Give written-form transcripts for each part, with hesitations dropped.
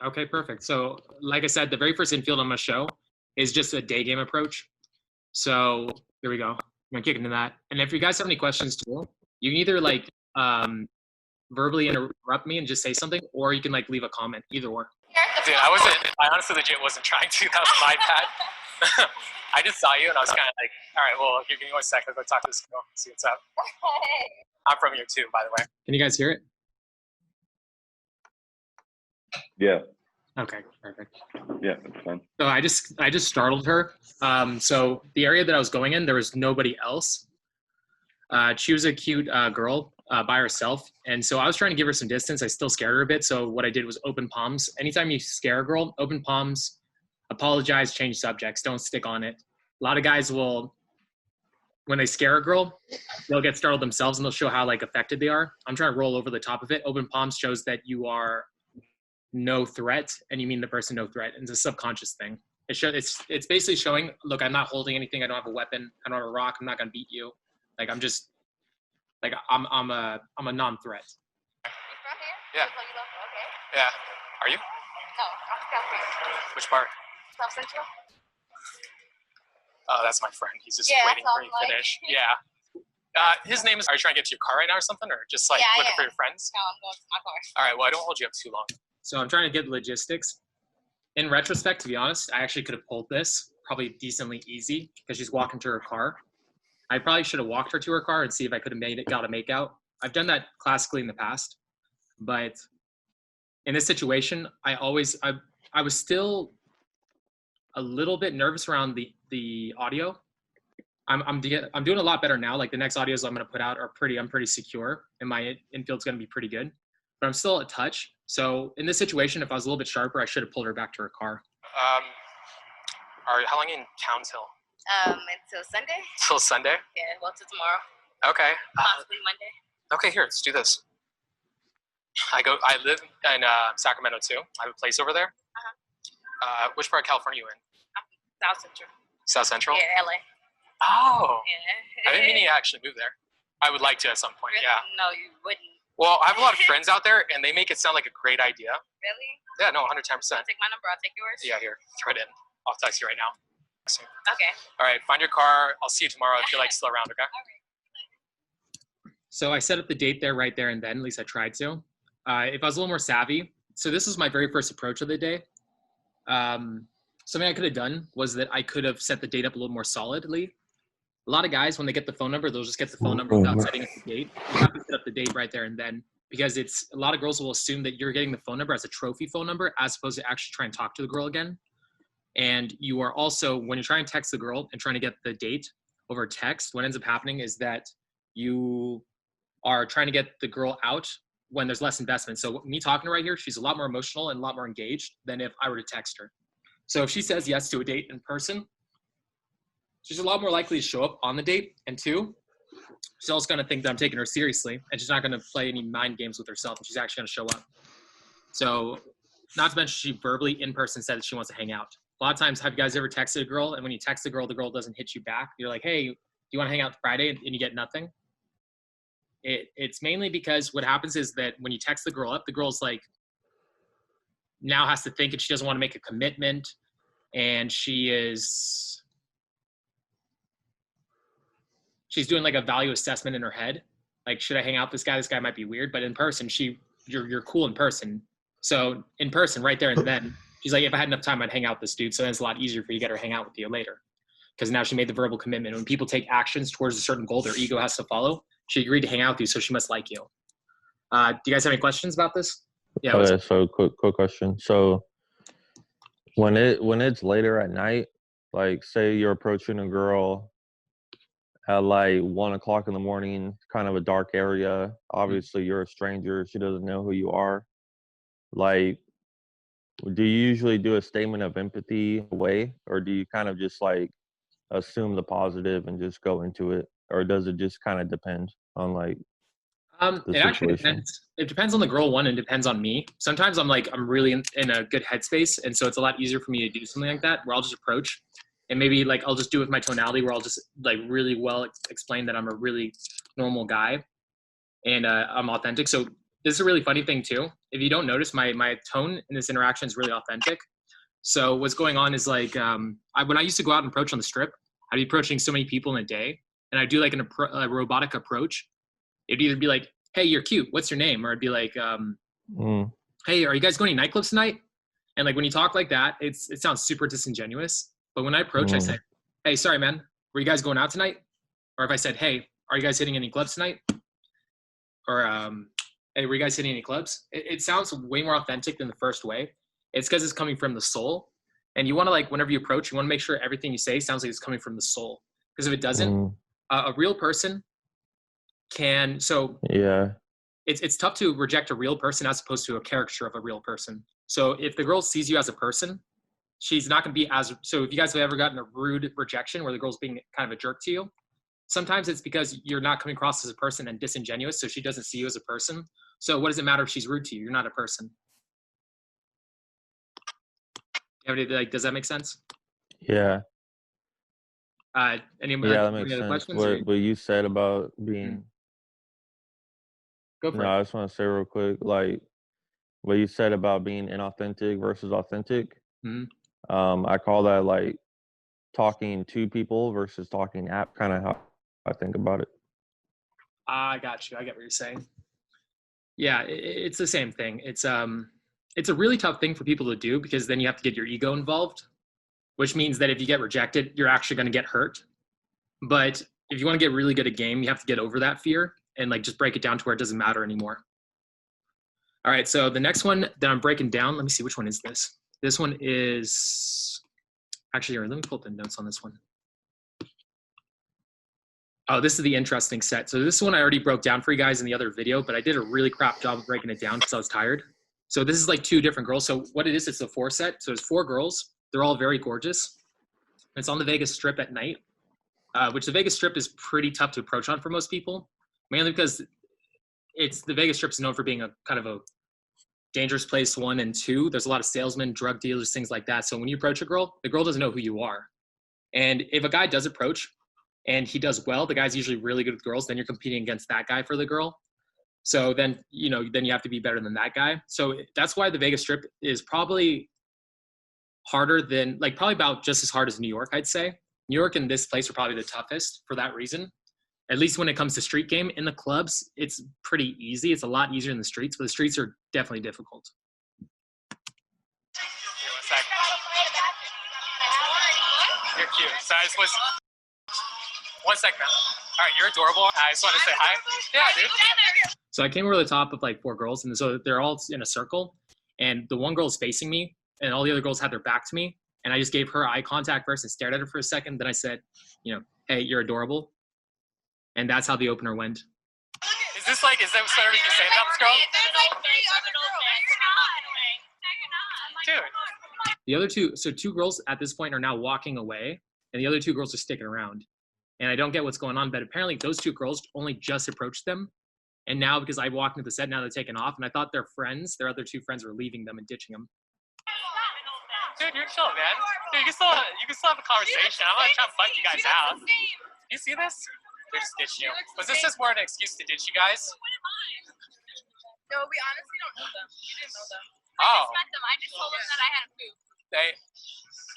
Okay, perfect. So like I said, the very first infield I'm going to show is just a day game approach. So here we go. I'm going to kick into that. And if you guys have any questions too, you can either like verbally interrupt me and just say something, or you can like leave a comment, either or. Dude, I honestly legit wasn't trying to. That was my bad. I just saw you and I was kind of like, all right, well, give me 1 second. Go talk to this girl, see what's up. I'm from here too, by the way. Can you guys hear it? Yeah. Okay, perfect. Yeah, that's fine. So I just startled her. So the area that I was going in, there was nobody else. She was a cute girl by herself. And so I was trying to give her some distance. I still scared her a bit. So what I did was open palms. Anytime you scare a girl, open palms, apologize, change subjects, don't stick on it. A lot of guys will, when they scare a girl, they'll get startled themselves and they'll show how like affected they are. I'm trying to roll over the top of it. Open palms shows that you are no threat, and you mean the person no threat. And it's a subconscious thing. It's basically showing, look, I'm not holding anything. I don't have a weapon. I don't have a rock. I'm not gonna beat you. Like I'm just, like I'm a non-threat. Yeah. Yeah. Are you? No, I'm South Central. Which part? South Central. Oh, that's my friend. He's just Yeah, waiting for you to finish. Yeah. His name is. Are you trying to get to your car right now or something, or just like looking for your friends? No, I'm going to my car. All right. Well, I don't hold you up too long. So I'm trying to get logistics. In retrospect, to be honest, I actually could have pulled this probably decently easy because she's walking to her car. I probably should have walked her to her car and see if I could have got a make out. I've done that classically in the past, but in this situation, I was still a little bit nervous around the audio. I'm doing a lot better now. Like the next audios I'm going to put out are I'm pretty secure, and my infield's going to be pretty good. But I'm still a touch. So in this situation, if I was a little bit sharper, I should have pulled her back to her car. How long in town till? Until Sunday. Till Sunday? Yeah, well, till tomorrow. Okay. Possibly Monday. Okay, here, let's do this. I live in Sacramento too. I have a place over there. Which part of California are you in? South Central. South Central? Yeah, LA. Oh. Yeah. I didn't mean to actually move there. I would like to at some point, Really? yeah. No, you wouldn't. Well, I have a lot of friends out there, and they make it sound like a great idea. Really? Yeah, no, 110%. I'll take my number. I'll take yours. Yeah, here, throw it in. I'll text you right now. Okay. All right, find your car. I'll see you tomorrow if you're like still around, okay? All right. So I set up the date there right there and then, at least I tried to. If I was a little more savvy, so this was my very first approach of the day. Something I could have done was that I could have set the date up a little more solidly. A lot of guys, when they get the phone number, they'll just get the phone number without setting up the date. You have to set up the date right there and then, because it's a lot of girls will assume that you're getting the phone number as a trophy phone number as opposed to actually trying to talk to the girl again. And you are also, when you're trying to text the girl and trying to get the date over text, what ends up happening is that you are trying to get the girl out when there's less investment. So me talking to her right here, she's a lot more emotional and a lot more engaged than if I were to text her. So if she says yes to a date in person, she's a lot more likely to show up on the date. And two, she's also going to think that I'm taking her seriously, and she's not going to play any mind games with herself, and she's actually going to show up. So not to mention she verbally in person said that she wants to hang out. A lot of times, have you guys ever texted a girl, and when you text the girl doesn't hit you back? You're like, hey, do you want to hang out Friday? And you get nothing. It's mainly because what happens is that when you text the girl up, the girl's like now has to think, and she doesn't want to make a commitment, and she's doing like a value assessment in her head. Like, should I hang out with this guy? This guy might be weird, but in person, you're cool in person. So in person, right there and then, she's like, if I had enough time, I'd hang out with this dude. So then it's a lot easier for you to get her to hang out with you later. Because now she made the verbal commitment. When people take actions towards a certain goal, their ego has to follow. She agreed to hang out with you, so she must like you. Do you guys have any questions about this? Yeah. Okay, so quick question. So when it's later at night, like say you're approaching a girl at like 1 o'clock in the morning, kind of a dark area. Obviously you're a stranger. She doesn't know who you are. Like, do you usually do a statement of empathy away, or do you kind of just like assume the positive and just go into it? Or does it just kind of depend on like it actually depends. It depends on the girl, one, and depends on me. Sometimes I'm really in a good headspace, and so it's a lot easier for me to do something like that, where I'll just approach, and maybe like I'll just do it with my tonality, where I'll just like really well explain that I'm a really normal guy, and I'm authentic. So this is a really funny thing too. If you don't notice, my tone in this interaction is really authentic. So what's going on is like, when I used to go out and approach on the strip, I'd be approaching so many people in a day, and I'd do like a robotic approach. It'd either be like, hey, you're cute, what's your name? Or I'd be like, hey, are you guys going to nightclubs tonight? And like when you talk like that, it sounds super disingenuous. But when I approach, I say, hey, sorry, man, were you guys going out tonight? Or if I said, hey, are you guys hitting any clubs tonight? Or, hey, were you guys hitting any clubs? It sounds way more authentic than the first way. It's because it's coming from the soul. And you want to, like, whenever you approach, you want to make sure everything you say sounds like it's coming from the soul. Because if it doesn't, a real person can, so yeah, it's tough to reject a real person as opposed to a caricature of a real person. So if the girl sees you as a person, she's not going to be as, so if you guys have ever gotten a rude rejection where the girl's being kind of a jerk to you, sometimes it's because you're not coming across as a person and disingenuous, so she doesn't see you as a person. So what does it matter if she's rude to you? You're not a person. Does that make sense? Yeah. Any that makes other sense. questions? What you said about being... Go for it. I just want to say real quick, like, what you said about being inauthentic versus authentic. I call that, like, talking to people versus talking at, kind of how I think about it. I got you. I get what you're saying. Yeah, it's the same thing. It's a really tough thing for people to do because then you have to get your ego involved, which means that if you get rejected, you're actually going to get hurt. But if you want to get really good at game, you have to get over that fear and like just break it down to where it doesn't matter anymore. All right, so the next one that I'm breaking down, let me see, which one is this? This one is, actually, let me pull up the notes on this one. Oh, this is the interesting set. So this one I already broke down for you guys in the other video, but I did a really crap job of breaking it down because I was tired. So this is like 2 different girls. So what it is, it's a 4 set. So it's 4 girls. They're all very gorgeous. It's on the Vegas Strip at night, which the Vegas Strip is pretty tough to approach on for most people, mainly because the Vegas Strip is known for being a kind of a dangerous place, 1, and 2. There's a lot of salesmen, drug dealers, things like that. So when you approach a girl, the girl doesn't know who you are. And if a guy does approach and he does well, the guy's usually really good with girls, then you're competing against that guy for the girl. So then, then you have to be better than that guy. So that's why the Vegas Strip is probably harder than, like, probably about just as hard as New York, I'd say. New York and this place are probably the toughest for that reason. At least when it comes to street game. In the clubs, it's pretty easy. It's a lot easier in the streets, but the streets are definitely difficult. You're cute. So I just was... 1 second. All right, you're adorable. I just want to say hi. Yeah, dude. So I came over the top of like 4 girls, and so they're all in a circle, and the one girl's facing me, and all the other girls had their back to me, and I just gave her eye contact first and stared at her for a second. Then I said, hey, you're adorable. And that's how the opener went. Is that what you're saying about this girl? There's like 3 other girls. Dude. The other 2, so 2 girls at this point are now walking away, and the other 2 girls are sticking around. And I don't get what's going on, but apparently those 2 girls only just approached them. And now, because I walked into the set, now they're taking off, and I thought their other 2 friends were leaving them and ditching them. Dude, you're chill, man. Dude, you can still have a conversation. I'm not trying to fight you guys out. You see this? They're just ditching you. Was this just more an excuse to ditch you guys? No, we honestly don't know them. You didn't know them. Oh. I just met them. I just told them that I had a food.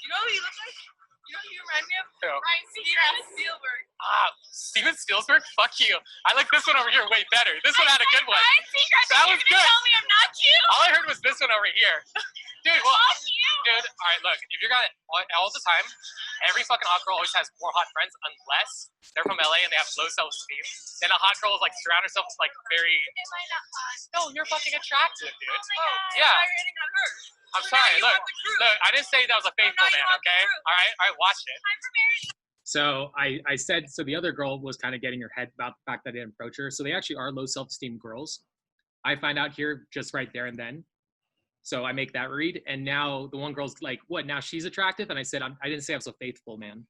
You know who you look like? You know who you remind me of? Who? Steven Spielberg. Steven Spielberg? Fuck you. I like this one over here way better. This one had a good one. That was good. Tell me I'm not cute. All I heard was this one over here. Dude, dude, all right, look, if you're gonna, all the time, every fucking hot girl always has more hot friends unless they're from LA and they have low self-esteem. Then a hot girl is like surround herself with like very, no, you're fucking attractive, dude. Oh, yeah. Why are you hitting on her? I'm sorry, look, I didn't say that was a faithful man, okay? All right, watch it. So I said, so the other girl was kind of getting her head about the fact that I didn't approach her. So they actually are low self-esteem girls. I find out here just right there and then. So I make that read, and now the one girl's like, "What? Now she's attractive?" And I said, "I didn't say I was a faithful man."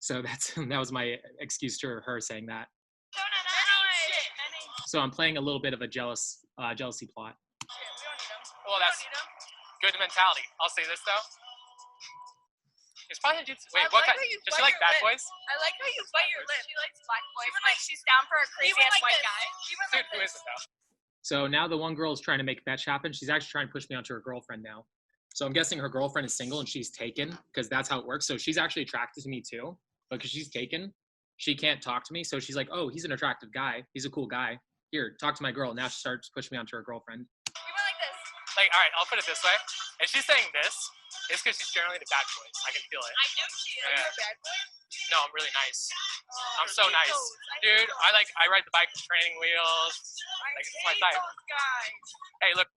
So that was my excuse to her saying that. So I'm playing a little bit of a jealousy plot. Well, that's good mentality. I'll say this though. It's probably a dude. Wait, what kind? Does she like bad boys? I like how you bite your lip. She likes black boys. Even like she's down for a crazy ass white guy. Dude, who is it though? So now the one girl is trying to make fetch happen. She's actually trying to push me onto her girlfriend now. So I'm guessing her girlfriend is single and she's taken because that's how it works. So she's actually attracted to me too, but because she's taken, she can't talk to me. So she's like, oh, he's an attractive guy. He's a cool guy. Here, talk to my girl. Now she starts pushing me onto her girlfriend. You went like this. Like, all right, I'll put it this way. If she's saying this, it's because she's generally the bad boy. I can feel it. I know she is. Are you a bad boy? No, I'm really nice. Oh, I'm so nice. Dude, I ride the bike with training wheels. Like, it's my type. Those guys. Hey, look.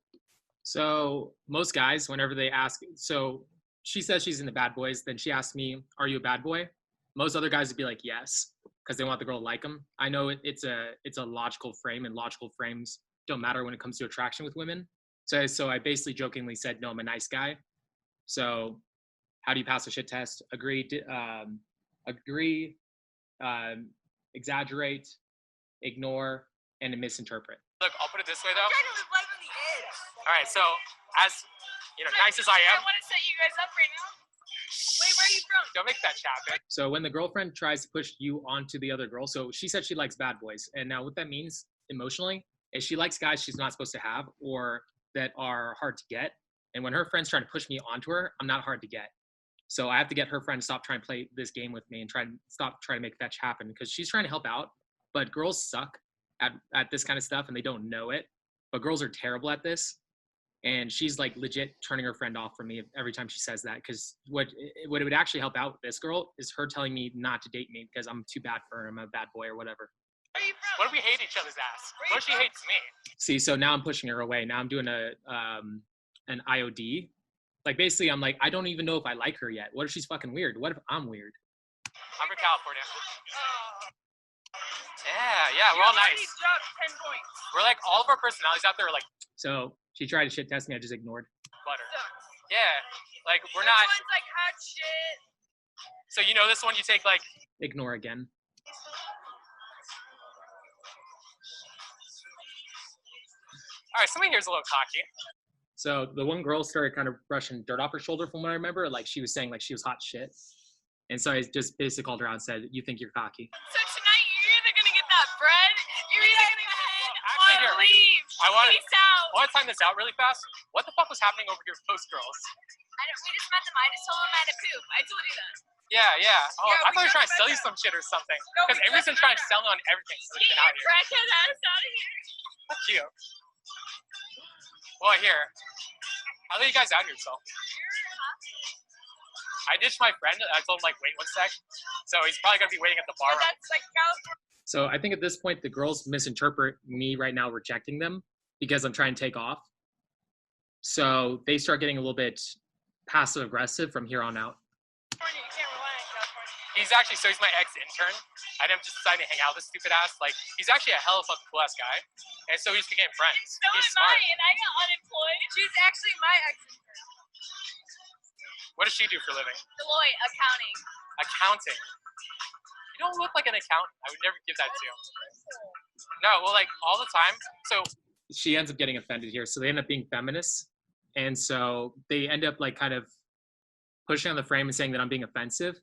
So most guys, whenever they ask, so she says she's in the bad boys, then she asks me, are you a bad boy? Most other guys would be like, yes, because they want the girl to like them. I know it's a logical frame, and logical frames don't matter when it comes to attraction with women. So I basically jokingly said, no, I'm a nice guy. So how do you pass a shit test? Agree, exaggerate, ignore, and misinterpret. Look, I'll put it this way though. I'm trying to live life on the edge. All right, so as nice as I I am, want to set you guys up right now. Wait, where are you from? don't make that happen. So when the girlfriend tries to push you onto the other girl, so she said she likes bad boys. And now what that means emotionally is she likes guys she's not supposed to have or that are hard to get. And when her friend's trying to push me onto her, I'm not hard to get. So I have to get her friend to stop trying to play this game with me and stop trying to make fetch happen because she's trying to help out. But girls suck at this kind of stuff and they don't know it. But girls are terrible at this. And she's like legit turning her friend off from me every time she says that. Because what it would actually help out with this girl is her telling me not to date me because I'm too bad for her. I'm a bad boy or whatever. Where are you from? What if we hate each other's ass? What if she hates me? See, so now I'm pushing her away. Now I'm doing an IOD. Like basically I'm like, I don't even know if I like her yet. What if she's fucking weird? What if I'm weird? I'm from California. Yeah, we're all nice. You dropped 10 points. We're like, all of our personalities out there are like So she tried to shit test me. I just ignored. butter. Sucks. Yeah, like we're not. Everyone's like hot shit. So you know this one, you take like. Ignore again. All right, somebody here's a little cocky. So the one girl started kind of brushing dirt off her shoulder from what I remember. Like she was saying like she was hot shit. And so I just basically called her out and said, you think you're cocky. So tonight you're either gonna get that bread, you're either gonna get Actually, or here, leave. I want Peace out. to time this out really fast. What the fuck was happening over here with those girls? We just met them. I just told them I had to poop. I told you that. Yeah. Oh, Yeah, I thought you we were trying to just sell met you them. some shit or something. No, Because we Avery's been just trying met to sell me on everything since we've Get been your out here. crackhead ass out of here. Fuck you. Well, here. I'll let you guys out here, so. I ditched my friend. I told him, like, wait 1 sec. So he's probably going to be waiting at the bar. But that's like California. So I think at this point, the girls misinterpret me right now rejecting them because I'm trying to take off. So they start getting a little bit passive aggressive from here on out. You can't rely on California. He's actually, so he's my ex-intern. I didn't just decide to hang out with this stupid ass. Like, he's actually a hell of a cool ass guy. And so we just became friends. So He's am I, smart. and I got unemployed. She's actually my ex-intern. What does she do for a living? Deloitte accounting. Accounting. You don't look like an accountant. I would never give that to you. No, well, like, all the time. So She ends up getting offended here. So they end up being feminists. And so they end up like kind of pushing on the frame and saying that I'm being offensive.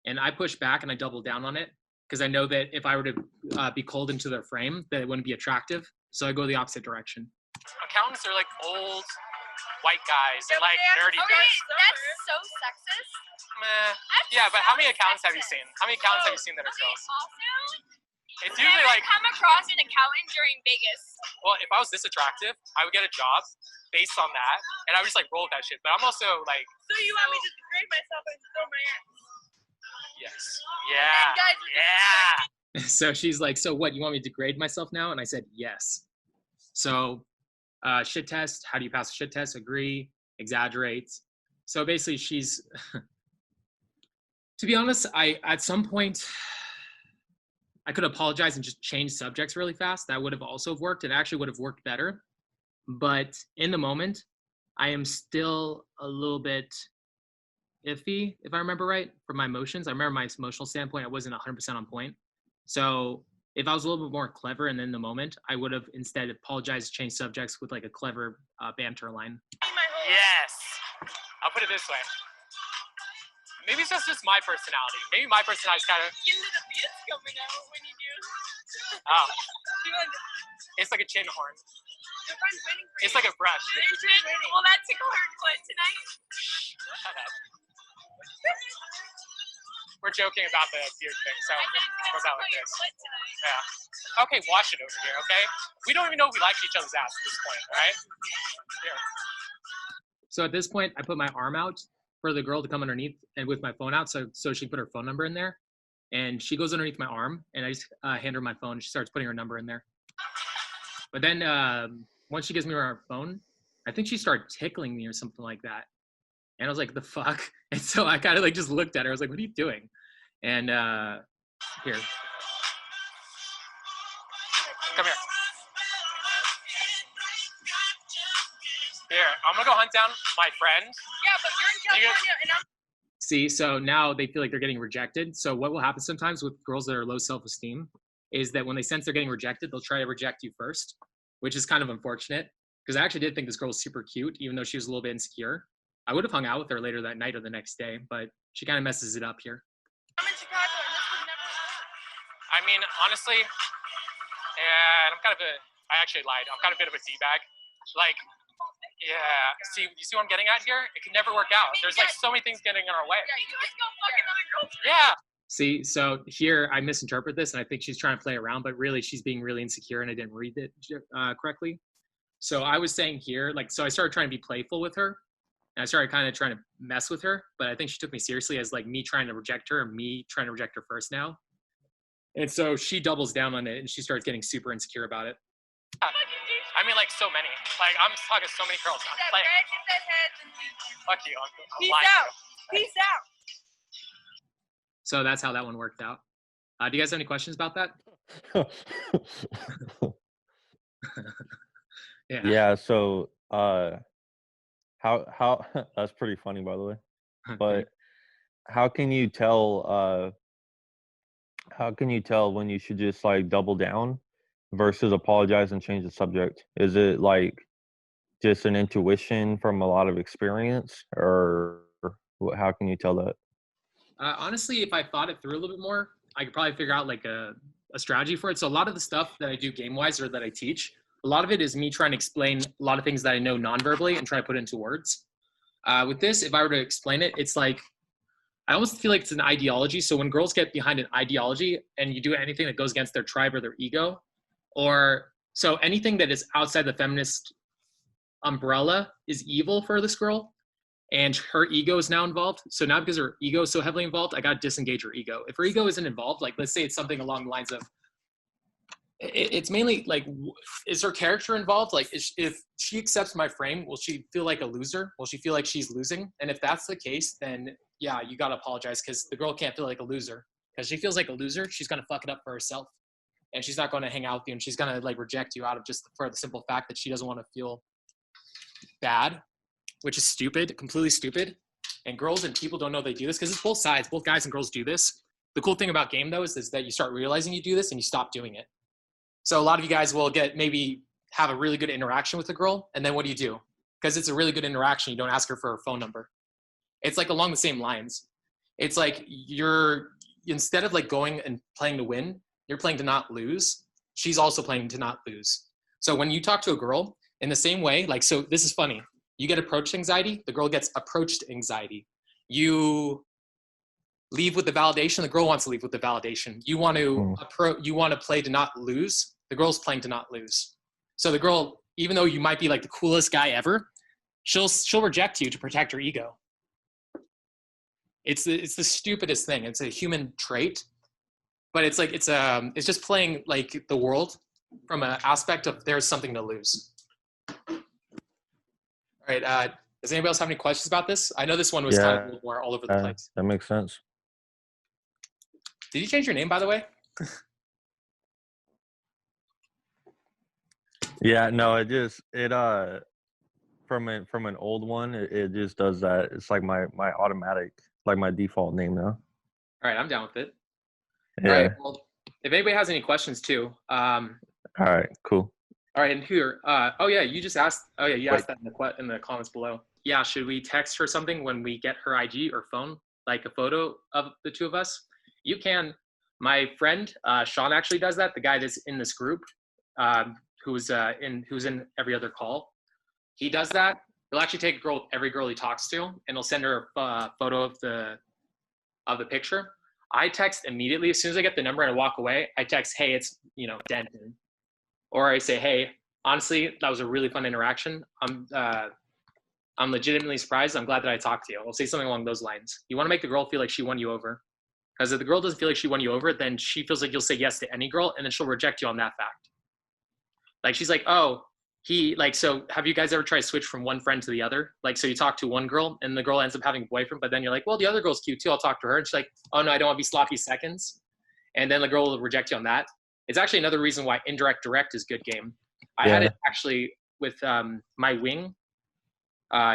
And I push back and I double down on it because I know that if I were to be cold into their frame, that it wouldn't be attractive. So I go the opposite direction. accountants are like old white guys and Yeah, like nerdy okay, guys. that's so sexist. Meh. That's Yeah, but how many so accountants have you sexist. seen? How many accountants have you seen that are Okay, girls? also, It's never usually like, come across an accountant during Vegas. well, if I was this attractive, I would get a job based on that, and I would just like roll with that shit. But I'm also like, So you want me to degrade myself and throw my ass? yes, And yeah, guys are yeah. So she's like, so what, you want me to degrade myself now? And I said, yes. So shit test, how do you pass a shit test? Agree, exaggerate. So basically she's, to be honest, at some point, I could apologize and just change subjects really fast. That would have also worked. It actually would have worked better. But in the moment, I am still a little bit iffy, if I remember right, from my emotions. I remember my emotional standpoint, I wasn't 100% on point. So if I was a little bit more clever and in the moment, I would have instead apologized, changed subjects with like a clever banter line. Yes. I'll put it this way. Maybe it's just my personality. Maybe my personality is kind of, Get little bits coming out when you do. oh, it's like a chin horn. It's like a brush. Will that tickle her foot tonight? Shut up. We're joking about the beard thing, so it goes out like this. Yeah. Okay, wash it over here, okay? We don't even know if we like each other's ass at this point, all right? Here. So at this point, I put my arm out for the girl to come underneath and with my phone out so she can put her phone number in there. And she goes underneath my arm and I just hand her my phone. She starts putting her number in there. But then once she gives me her phone, I think she started tickling me or something like that. And I was like, the fuck? And so I kind of like just looked at her. I was like, what are you doing? And here. Come here. Here, I'm gonna go hunt down my friend. Yeah, but you're in California and I'm. See, so now they feel like they're getting rejected. So what will happen sometimes with girls that are low self-esteem is that when they sense they're getting rejected, they'll try to reject you first, which is kind of unfortunate because I actually did think this girl was super cute, even though she was a little bit insecure. I would have hung out with her later that night or the next day, but she kind of messes it up here. I'm in Chicago and this would never work. I mean, honestly, and I actually lied. I'm kind of a bit of a D-bag. Like, yeah, you see what I'm getting at here? It can never work out. There's like so many things getting in our way. Yeah, you guys go fuck another girl. Yeah. See, so here I misinterpret this, and I think she's trying to play around, but really she's being really insecure, and I didn't read it correctly. So I was saying here, like, so I started trying to be playful with her, and I started kind of trying to mess with her, but I think she took me seriously as like me trying to reject her and me trying to reject her first now. And so she doubles down on it, and she starts getting super insecure about it. I mean, like, so many. Like, I'm talking so many girls. Get that Like, red, get that head, and leave. fuck you, uncle. I'm Peace lying to out. you. Peace out. So that's how that one worked out. Do you guys have any questions about that? Yeah. Yeah. So, how that's pretty funny, by the way. But how can you tell? How can you tell when you should just like double down versus apologize and change the subject? Is it like just an intuition from a lot of experience, or how can you tell that? Honestly, if I thought it through a little bit more, I could probably figure out like a strategy for it. So a lot of the stuff that I do game-wise or that I teach, a lot of it is me trying to explain a lot of things that I know non-verbally and try to put it into words. With this, if I were to explain it, it's like, I almost feel like it's an ideology. So when girls get behind an ideology and you do anything that goes against their tribe or their ego, or so anything that is outside the feminist umbrella is evil for this girl, and her ego is now involved. So now because her ego is so heavily involved, I got to disengage her ego. If her ego isn't involved, like let's say it's something along the lines of, it's mainly like, is her character involved? Like if she accepts my frame, will she feel like a loser? Will she feel like she's losing? And if that's the case, then yeah, you got to apologize because the girl can't feel like a loser. Because she feels like a loser, she's going to fuck it up for herself. And she's not going to hang out with you, and she's going to like reject you out of just for the simple fact that she doesn't want to feel bad, which is stupid, completely stupid. And girls and people don't know they do this because it's both sides. Both guys and girls do this. The cool thing about game though is that you start realizing you do this and you stop doing it. So a lot of you guys will maybe have a really good interaction with a girl, and then what do? Because it's a really good interaction, you don't ask her for her phone number. It's like along the same lines. It's like instead of like going and playing to win, you're playing to not lose. She's also playing to not lose. So when you talk to a girl in the same way, like, so this is funny. You get approach anxiety, the girl gets approached anxiety. You leave with the validation, the girl wants to leave with the validation. You want to play to not lose, the girl's playing to not lose. So the girl, even though you might be like the coolest guy ever, she'll reject you to protect her ego. It's the stupidest thing. It's a human trait, but it's like it's just playing like the world from an aspect of there's something to lose. All right. Does anybody else have any questions about this? I know this one was kind of a little more all over the place. That makes sense. Did you change your name, by the way? Yeah, no, from an old one, it just does that. It's like my automatic, like my default name now. All right, I'm down with it. Yeah. All right. Well, if anybody has any questions too. All right, cool. All right, and here, oh yeah, you just asked. Oh yeah, you asked that in the comments below. Yeah, should we text her something when we get her IG or phone, like a photo of the two of us? You can. My friend Sean actually does that. The guy that's in this group, who's in every other call, he does that. He'll actually take every girl he talks to, and he'll send her a photo of the picture. I text immediately as soon as I get the number and I walk away. I text, hey, it's Denton, or I say, hey, honestly, that was a really fun interaction. I'm legitimately surprised. I'm glad that I talked to you. I'll say something along those lines. You want to make the girl feel like she won you over, because if the girl doesn't feel like she won you over, then she feels like you'll say yes to any girl, and then she'll reject you on that fact. Like she's like, oh, so have you guys ever tried to switch from one friend to the other? Like, so you talk to one girl and the girl ends up having a boyfriend, but then you're like, well, the other girl's cute too. I'll talk to her. And she's like, oh no, I don't want to be sloppy seconds. And then the girl will reject you on that. It's actually another reason why indirect direct is good game. I had it actually with my wing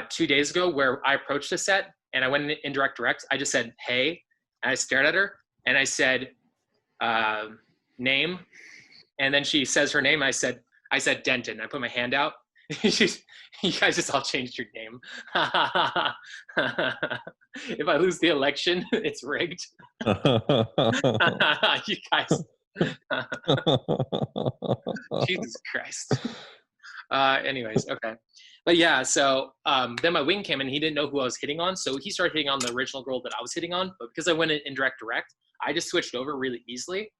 2 days ago, where I approached a set and I went in indirect direct. I just said, hey, and I stared at her and I said, name. And then she says her name. And I said Denton. I put my hand out. You guys just all changed your name. If I lose the election, it's rigged. You guys. Jesus Christ. Anyways, okay. But yeah, so then my wing came and he didn't know who I was hitting on. So he started hitting on the original girl that I was hitting on. But because I went in indirect direct, I just switched over really easily.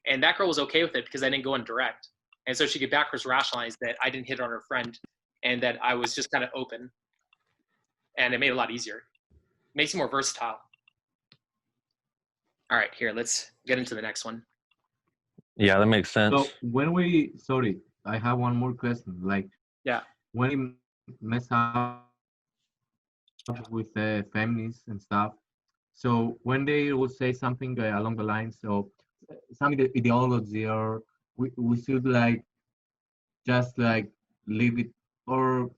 And that girl was okay with it because I didn't go in direct. And so she could backwards rationalize that I didn't hit on her friend and that I was just kind of open. And it made it a lot easier. It makes you more versatile. All right, here, let's get into the next one. Yeah, that makes sense. So sorry, I have one more question. Like, yeah, when we mess up with feminists and stuff, so when they will say something along the lines of some ideology, or we should like just like leave it, or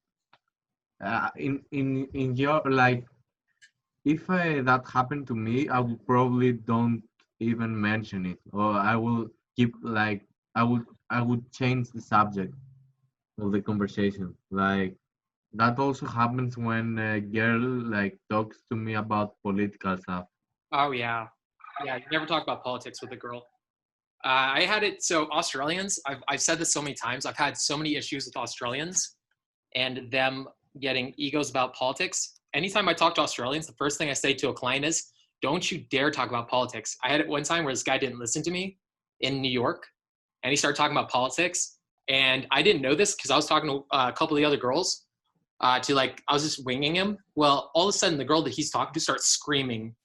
in your like, if that happened to me, I would probably don't even mention it, or I will keep like I would change the subject of the conversation. Like that also happens when a girl like talks to me about political stuff. Oh yeah, yeah. You never talk about politics with a girl. I had it. So Australians, I've said this so many times. I've had so many issues with Australians and them getting egos about politics. Anytime I talk to Australians, the first thing I say to a client is, don't you dare talk about politics. I had it one time where this guy didn't listen to me in New York, and he started talking about politics. And I didn't know this because I was talking to a couple of the other girls I was just winging him. Well, all of a sudden the girl that he's talking to starts screaming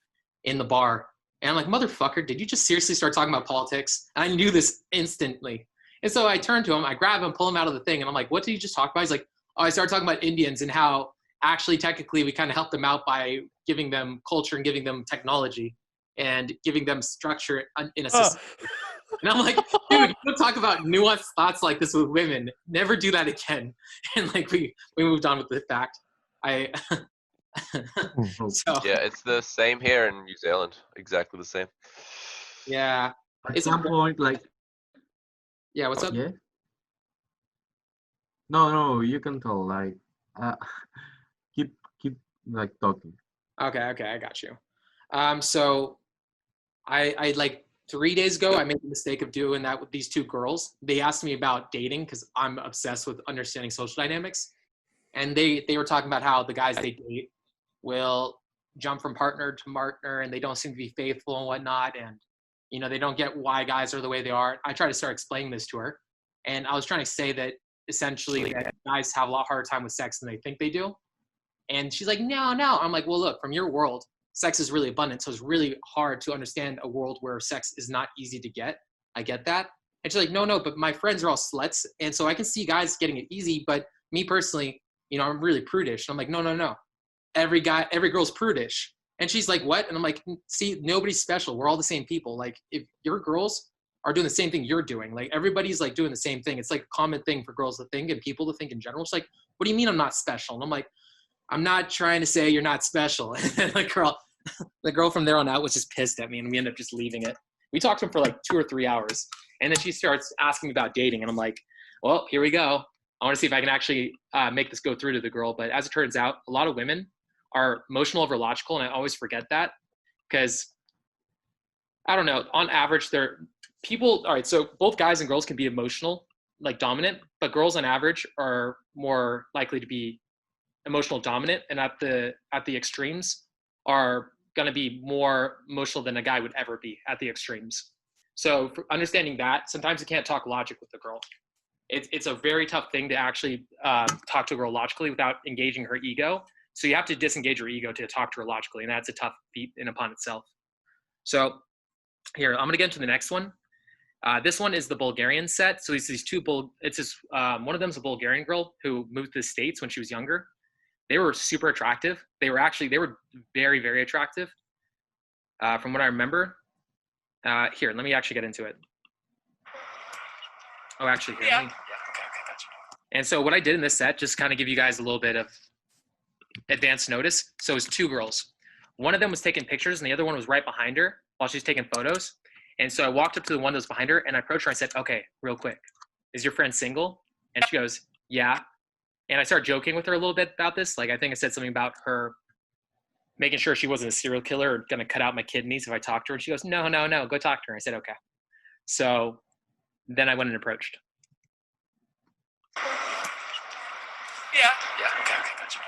in the bar. And I'm like, motherfucker, did you just seriously start talking about politics? And I knew this instantly. And so I turned to him, I grab him, pull him out of the thing. And I'm like, what did you just talk about? He's like, oh, I started talking about Indians and how actually technically we kind of helped them out by giving them culture and giving them technology and giving them structure in a system. And I'm like, dude, you don't talk about nuanced thoughts like this with women. Never do that again. And like we moved on with the fact. So, yeah, it's the same here in New Zealand. Exactly the same. Yeah. At some point, like. Yeah, what's up? Yeah. No, you can tell. Like, keep like talking. Okay, I got you. So I like 3 days ago, I made the mistake of doing that with these two girls. They asked me about dating because I'm obsessed with understanding social dynamics. And they were talking about how the guys they date will jump from partner to partner and they don't seem to be faithful and whatnot. And, they don't get why guys are the way they are. I tried to start explaining this to her. And I was trying to say that essentially that guys have a lot harder time with sex than they think they do. And she's like, no. I'm like, well, look, from your world, sex is really abundant. So it's really hard to understand a world where sex is not easy to get. I get that. And she's like, no, but my friends are all sluts. And so I can see guys getting it easy. But me personally, I'm really prudish. And I'm like, no. Every girl's prudish. And she's like, what? And I'm like, see, nobody's special. We're all the same people. Like if your girls are doing the same thing you're doing, like everybody's like doing the same thing. It's like a common thing for girls to think and people to think in general. It's like, what do you mean I'm not special? And I'm like, I'm not trying to say you're not special. And the girl from there on out was just pissed at me and we ended up just leaving it. We talked to him for like 2 or 3 hours. And then she starts asking me about dating. And I'm like, well, here we go. I want to see if I can actually make this go through to the girl. But as it turns out, a lot of women are emotional over logical. And I always forget that because I don't know, on average, all right, so both guys and girls can be emotional, like dominant, but girls on average are more likely to be emotional dominant, and at the extremes are going to be more emotional than a guy would ever be at the extremes. So for understanding that, sometimes you can't talk logic with a girl. It's a very tough thing to actually talk to a girl logically without engaging her ego. So you have to disengage your ego to talk to her logically, and that's a tough feat in upon itself. So here, I'm gonna get into the next one. This one is the Bulgarian set. So it's these two one of them is a Bulgarian girl who moved to the States when she was younger. They were super attractive. They were very, very attractive from what I remember. Here, let me actually get into it. Oh, actually, here. Okay, gotcha. And so what I did in this set, just kind of give you guys a little bit of advanced notice. So it was two girls. One of them was taking pictures and the other one was right behind her while she's taking photos. And so I walked up to the one that was behind her and I approached her and I said, okay, real quick, is your friend single? And she goes, yeah. And I started joking with her a little bit about this. Like, I think I said something about her making sure she wasn't a serial killer or going to cut out my kidneys if I talked to her. And she goes, no, go talk to her. I said, okay. So then I went and approached. Yeah, okay, gotcha.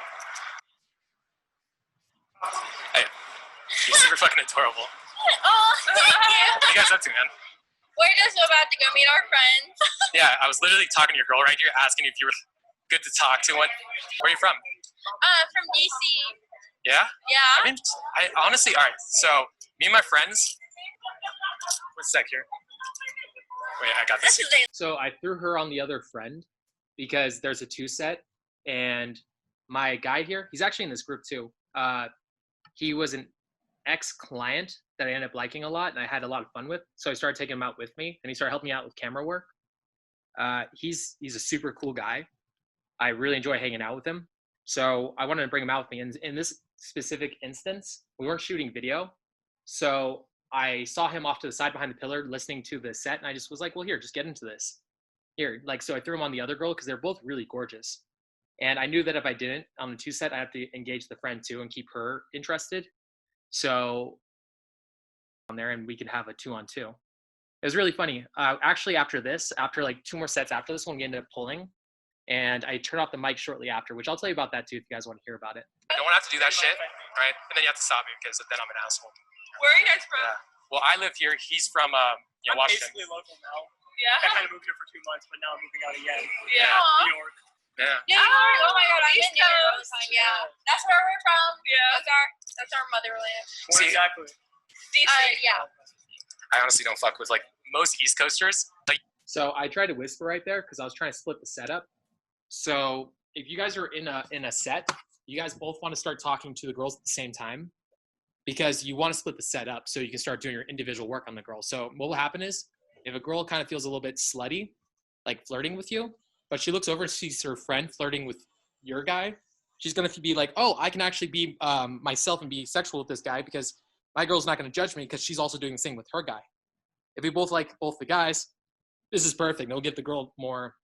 Hey, you're super fucking adorable. Oh, thank you. What are you guys up to, man? We're just about to go meet our friends. Yeah, I was literally talking to your girl right here, asking if you were good to talk to. Where are you from? From DC. Yeah? Yeah. I honestly, all right, so me and my friends, one sec here. Wait, I got this. So I threw her on the other friend because there's a two set, and my guy here, he's actually in this group too. He was an ex-client that I ended up liking a lot and I had a lot of fun with. So I started taking him out with me and he started helping me out with camera work. He's a super cool guy. I really enjoy hanging out with him. So I wanted to bring him out with me. And in this specific instance, we weren't shooting video. So I saw him off to the side behind the pillar listening to the set. And I just was like, well, here, just get into this. Here, like, so I threw him on the other girl because they're both really gorgeous. And I knew that if I didn't on the two set, I have to engage the friend too and keep her interested. So on there and we could have a 2-on-2. It was really funny. Actually, after like two more sets after this one, we ended up pulling. And I turned off the mic shortly after, which I'll tell you about that too if you guys want to hear about it. I don't want to have to do that shit, right? And then you have to stop me because then I'm an asshole. Where are you guys from? Yeah. Well, I live here. He's from I'm Washington. basically local now. Yeah. I kind of moved here for 2 months, but now I'm moving out again. Yeah. New York. Yeah. Yeah. Oh my God, I'm in New York all the time. Yeah. That's where we're from. Yeah. That's our motherland. More See, exactly. Yeah. I honestly don't fuck with like most East Coasters. Like, So I tried to whisper right there because I was trying to split the setup. So if you guys are in a set, you guys both want to start talking to the girls at the same time because you want to split the set up so you can start doing your individual work on the girl. So what will happen is if a girl kind of feels a little bit slutty, like flirting with you, but she looks over and sees her friend flirting with your guy, she's going to be like, oh, I can actually be myself and be sexual with this guy because my girl's not going to judge me because she's also doing the same with her guy. If we both like both the guys, this is perfect. It'll give the girl more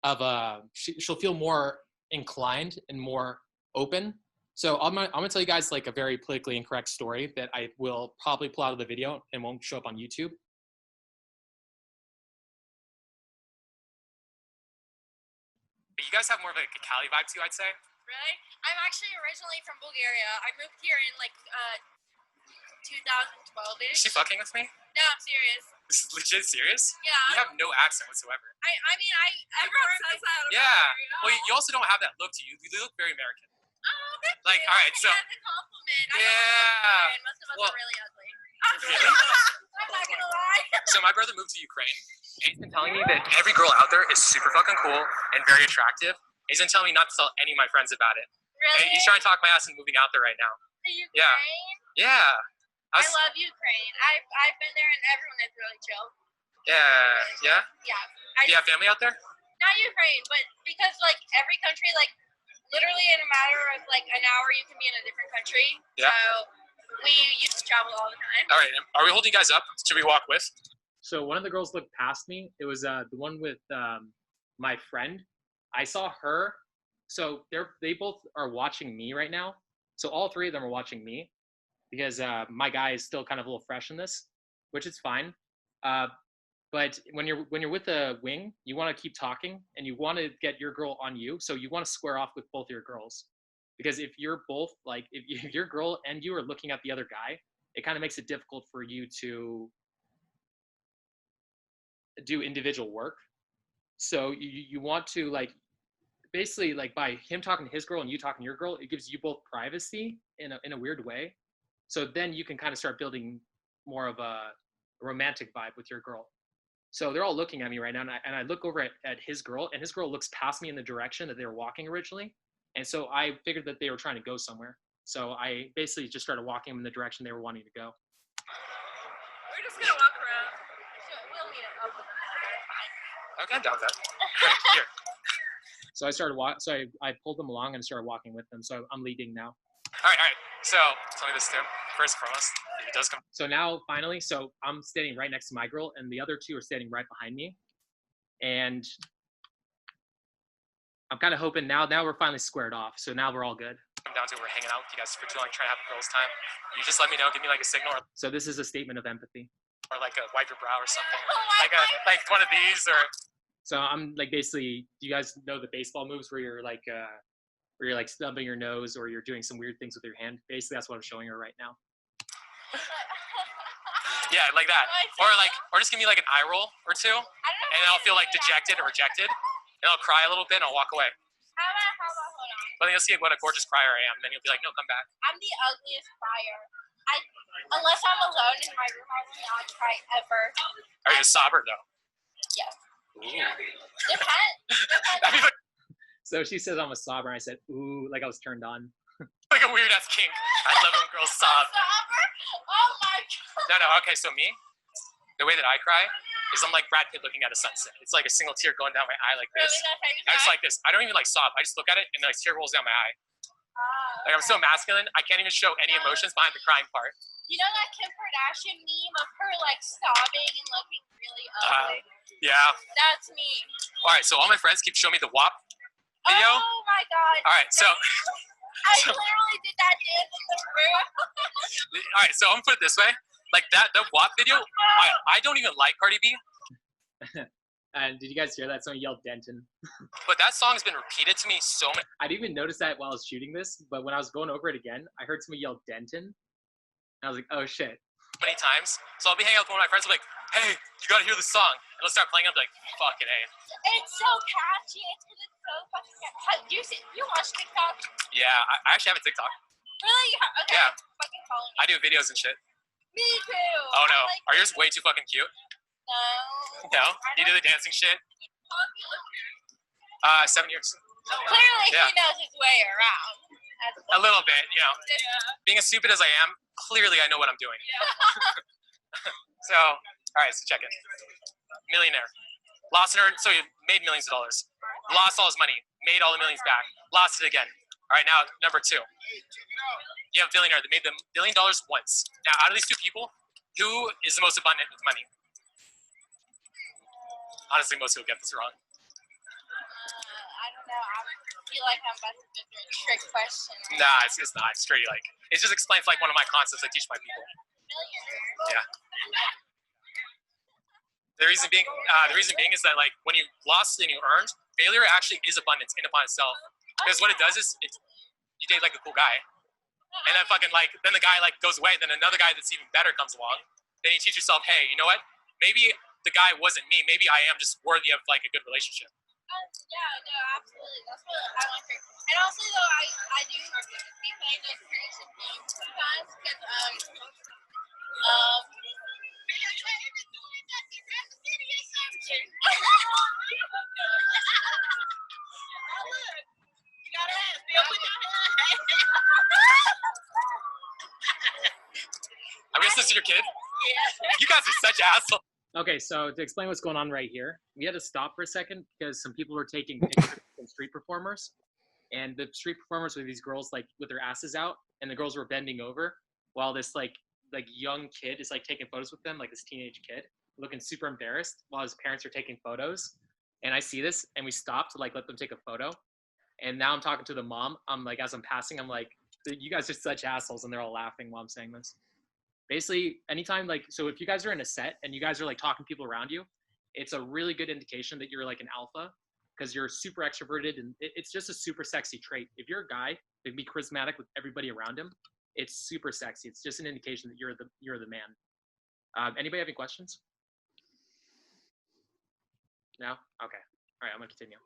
of a, she'll feel more inclined and more open. So I'm gonna tell you guys like a very politically incorrect story that I will probably pull out of the video and won't show up on YouTube. you guys have more of like a Cali vibe too, I'd say. Really? I'm actually originally from Bulgaria. I moved here in like 2012-ish. Is she fucking with me? No, I'm serious. This is legit serious? Yeah. You have no accent whatsoever. I mean, everyone says that about Yeah. me. Well, you also don't have that look to you. You look very American. Oh, thank Like, you. all right, so- That's a compliment. I Yeah. don't know. Most of us Well- are really ugly. Really? I'm not gonna lie. So my brother moved to Ukraine. He's been telling me that every girl out there is super fucking cool and very attractive. He's been telling me not to tell any of my friends about it. Really? And he's trying to talk my ass into moving out there right now. Ukraine? Yeah. I love Ukraine. I've been there and everyone is really chill. Yeah. Yeah. Do you have family out there? Not Ukraine, but because like every country, like literally in a matter of like an hour, you can be in a different country. Yeah. So we used to travel all the time. All right. Are we holding you guys up? Should we walk with? So one of the girls looked past me. It was the one with my friend. I saw her. So they both are watching me right now. So all three of them are watching me because my guy is still kind of a little fresh in this, which is fine. But when you're with a wing, you want to keep talking and you want to get your girl on you. So you want to square off with both your girls, because if you're both like if your girl and you are looking at the other guy, it kind of makes it difficult for you to do individual work. So you want to like basically like by him talking to his girl and you talking to your girl, it gives you both privacy in a weird way. So then you can kind of start building more of a romantic vibe with your girl. So they're all looking at me right now, and I look over at his girl, and his girl looks past me in the direction that they were walking originally. And so I figured that they were trying to go somewhere. So I basically just started walking them in the direction they were wanting to go. We're just gonna walk around. We'll meet up. Okay, I doubt that. Here. So I pulled them along and started walking with them. So I'm leading now. All right. So tell me this too. First and foremost, if it does come. So now finally, so I'm standing right next to my girl, and the other two are standing right behind me. And I'm kind of hoping now we're finally squared off. So now we're all good. Come down to we're hanging out with you guys for too long, trying to have a girl's time. You just let me know, give me like a signal, So this is a statement of empathy. or like a wipe your brow or something, Oh, like one of these or. So I'm like basically, do you guys know the baseball moves where you're like stubbing your nose or you're doing some weird things with your hand? Basically, that's what I'm showing her right now. Yeah, like that. Or just give me like an eye roll or two, and I'll feel like dejected or rejected, and I'll cry a little bit and I'll walk away. How about, hold on. But then you'll see what a gorgeous crier I am, and then you'll be like, no, come back. I'm the ugliest crier. Unless I'm alone in my room, I will not cry ever. Are you sober though? Yes. Ooh. Depends. So she says I'm a sobber, and I said, ooh, like I was turned on. Like a weird ass kink. I love when girls sob. Oh my god. No, okay, so me, the way that I cry is I'm like Brad Pitt looking at a sunset. It's like a single tear going down my eye like this. Really? That's how you I just cry? like this. I don't even like sob. I just look at it and like tear rolls down my eye. Like I'm so masculine, I can't even show any emotions behind the crying part. You know that Kim Kardashian meme of her like sobbing and looking really ugly? Yeah. That's me. All right, so all my friends keep showing me the WAP video. Oh my god. All right, so I literally did that dance in the room. all right, so I'm gonna put it this way. Like the WAP video, I don't even like Cardi B. And did you guys hear that? Someone yelled Denton. But that song's been repeated to me so many. I didn't even notice that while I was shooting this, but when I was going over it again, I heard someone yell Denton. And I was like, oh shit. Many times. So I'll be hanging out with one of my friends. I'm like, hey, you gotta hear this song. And they'll start playing. I'm like, fuck it, eh. It's so catchy. It's because it's so fucking catchy. You watch TikTok? Yeah, I actually have a TikTok. Really? Okay. Yeah. Fucking calling I do videos and shit. Me too. Oh no. Like, Are yours way too fucking cute? no. No? You do the dancing shit? 7 years. Clearly Yeah. he knows his way around. A little bit, you know. Yeah. Being as stupid as I am, clearly I know what I'm doing. So, alright, so check it. Millionaire. Lost it, so he made millions of dollars. Lost all his money. Made all the millions back. Lost it again. Alright, now number 2. You have a billionaire that made them $1 billion once. Now, out of these two people, who is the most abundant with money? Honestly, most people get this wrong. I don't know. I feel like I'm about to go through a trick question. Nah, it's not. It's straight like it just explains like one of my concepts I teach my people. Yeah. The reason being is that like when you lost and you earned, failure actually is abundance in upon itself. Because what it does is you date like a cool guy, and then fucking like then the guy like goes away, then another guy that's even better comes along. Then you teach yourself, hey, you know what? Maybe the guy wasn't me. Maybe I am just worthy of like a good relationship. Yeah, no, absolutely. That's what I want to. And also, though, I do be playing those creation games sometimes because you gotta ask. I guess this is your kid. Yeah. You guys are such assholes. Okay, so to explain what's going on right here, we had to stop for a second because some people were taking pictures of street performers, and the street performers were these girls like with their asses out, and the girls were bending over while this like young kid is like taking photos with them, like this teenage kid looking super embarrassed while his parents are taking photos. And I see this, and we stopped to like let them take a photo. And now I'm talking to the mom. I'm like, as I'm passing, I'm like, you guys are such assholes, and they're all laughing while I'm saying this. Basically, anytime like, so if you guys are in a set and you guys are like talking to people around you, it's a really good indication that you're like an alpha because you're super extroverted, and it's just a super sexy trait. If you're a guy that can be charismatic with everybody around him, it's super sexy. It's just an indication that you're the man. Anybody have any questions? No? Okay. All right, I'm gonna continue.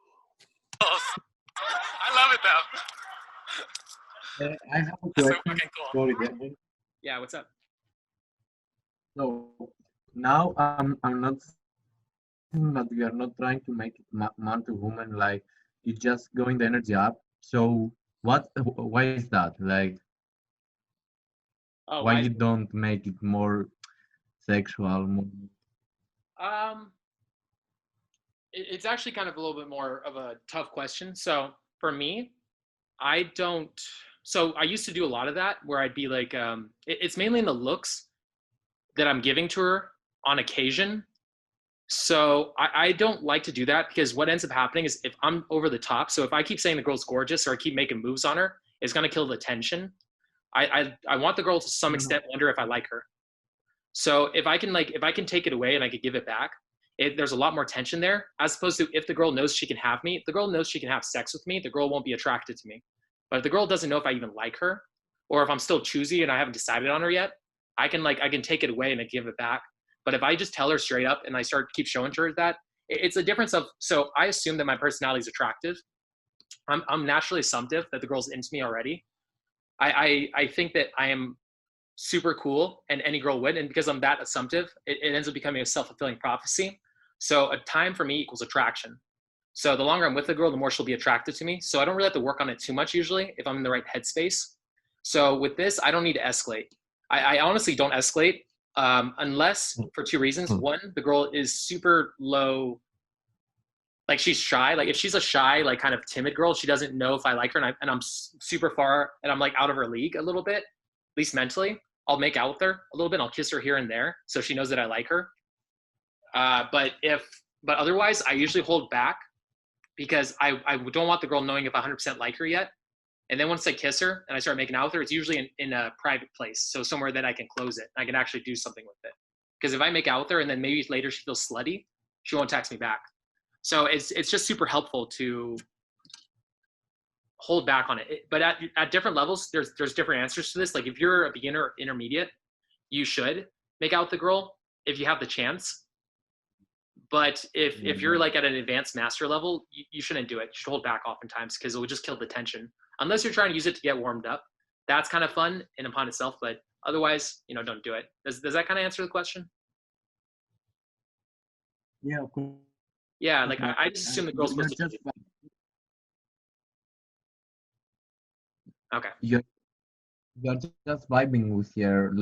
I love it though. I have a That's so question. fucking cool. Sorry, Denton. Yeah, what's up? So now I'm not saying that we are not trying to make it man to woman, like you just going the energy up. So why is that? Like Oh, why why? you don't make it more sexual? More... It's actually kind of a little bit more of a tough question. So for me, I don't. So I used to do a lot of that where I'd be like, it's mainly in the looks that I'm giving to her on occasion. So I don't like to do that because what ends up happening is if I'm over the top, so if I keep saying the girl's gorgeous or I keep making moves on her, it's gonna kill the tension. I want the girl to some extent wonder if I like her. So if I can take it away and I can give it back, there's a lot more tension there, as opposed to if the girl knows she can have me, if the girl knows she can have sex with me, the girl won't be attracted to me. But if the girl doesn't know if I even like her, or if I'm still choosy and I haven't decided on her yet, I can take it away and I give it back. But if I just tell her straight up and I keep showing her that, it's a difference of, so I assume that my personality is attractive. I'm naturally assumptive that the girl's into me already. I think that I am super cool and any girl would, and because I'm that assumptive, it ends up becoming a self-fulfilling prophecy. So a time for me equals attraction. So the longer I'm with the girl, the more she'll be attracted to me. So I don't really have to work on it too much usually if I'm in the right headspace. So with this, I don't need to escalate. I honestly don't escalate unless for two reasons. One, the girl is super low, like she's shy. Like if she's a shy, like kind of timid girl, she doesn't know if I like her, and I'm super far and I'm like out of her league a little bit, at least mentally. I'll make out with her a little bit. I'll kiss her here and there so she knows that I like her. But otherwise, I usually hold back because I don't want the girl knowing if I 100% like her yet. And then once I kiss her and I start making out with her, it's usually in a private place, so somewhere that I can close it. I can actually do something with it. Because if I make out with her and then maybe later she feels slutty, she won't text me back. So it's just super helpful to hold back on it. But at different levels, there's different answers to this. Like if you're a beginner or intermediate, you should make out with the girl if you have the chance. But if you're like at an advanced master level, you shouldn't do it. You should hold back oftentimes because it will just kill the tension. Unless you're trying to use it to get warmed up. That's kind of fun in upon itself, but otherwise, don't do it. Does that kind of answer the question? Yeah, of course. Yeah, like I just assume the girl's supposed to. Okay. You're just vibing with her.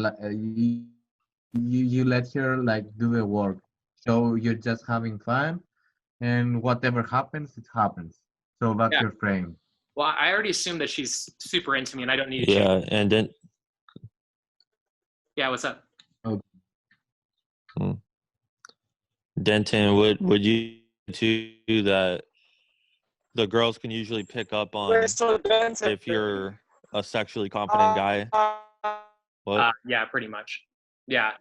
You let her like do the work. So you're just having fun, and whatever happens, it happens. So that's your frame. Well, I already assumed that she's super into me, and I don't need to. Yeah, and then. Yeah, what's up? Denton, would you do that? The girls can usually pick up on if you're a sexually confident guy. What? Yeah, pretty much. Yeah,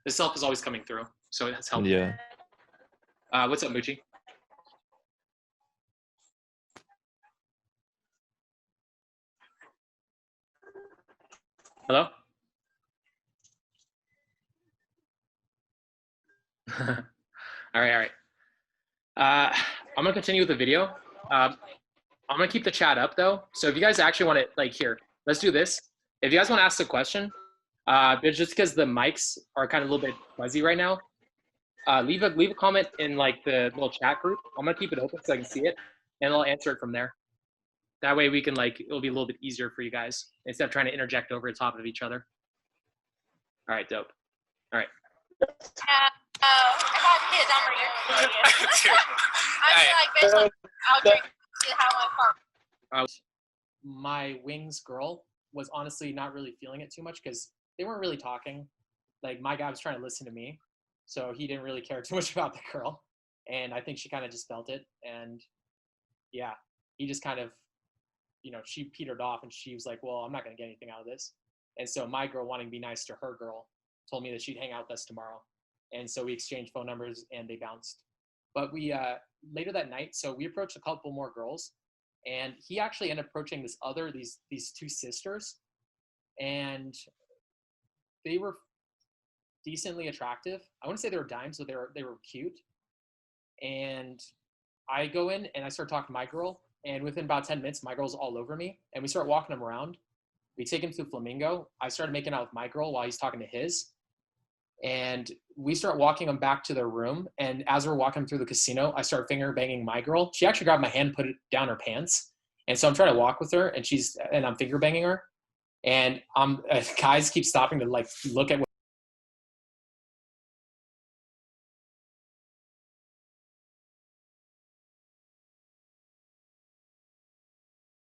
the self is always coming through, so that's helpful. Yeah. What's up, Moochie? Hello? all right. I'm gonna continue with the video. I'm gonna keep the chat up though. So if you guys actually want to, here, let's do this. If you guys want to ask a question, but just because the mics are kind of a little bit fuzzy right now, leave a comment in the little chat group. I'm gonna keep it open so I can see it, and I'll answer it from there. That way we can it'll be a little bit easier for you guys instead of trying to interject over the top of each other. All right, dope. All right. I got kids. I'm ready. I'm I'll drink how I fun. My wings girl was honestly not really feeling it too much because they weren't really talking. My guy was trying to listen to me, so he didn't really care too much about the girl. And I think she kind of just felt it. And yeah, he just kind of, she petered off and she was like, well, I'm not going to get anything out of this. And so my girl, wanting to be nice to her girl, told me that she'd hang out with us tomorrow. And so we exchanged phone numbers and they bounced. But we, later that night, so we approached a couple more girls, and he actually ended up approaching these two sisters, and they were decently attractive. I wouldn't say they were dimes, but they were cute. And I go in and I start talking to my girl, and within about 10 minutes, my girl's all over me, and we start walking him around. We take him to Flamingo. I started making out with my girl while he's talking to his. And we start walking them back to their room. And as we're walking through the casino, I start finger banging my girl. She actually grabbed my hand, put it down her pants. And so I'm trying to walk with her, and I'm finger banging her. And guys keep stopping to like look at what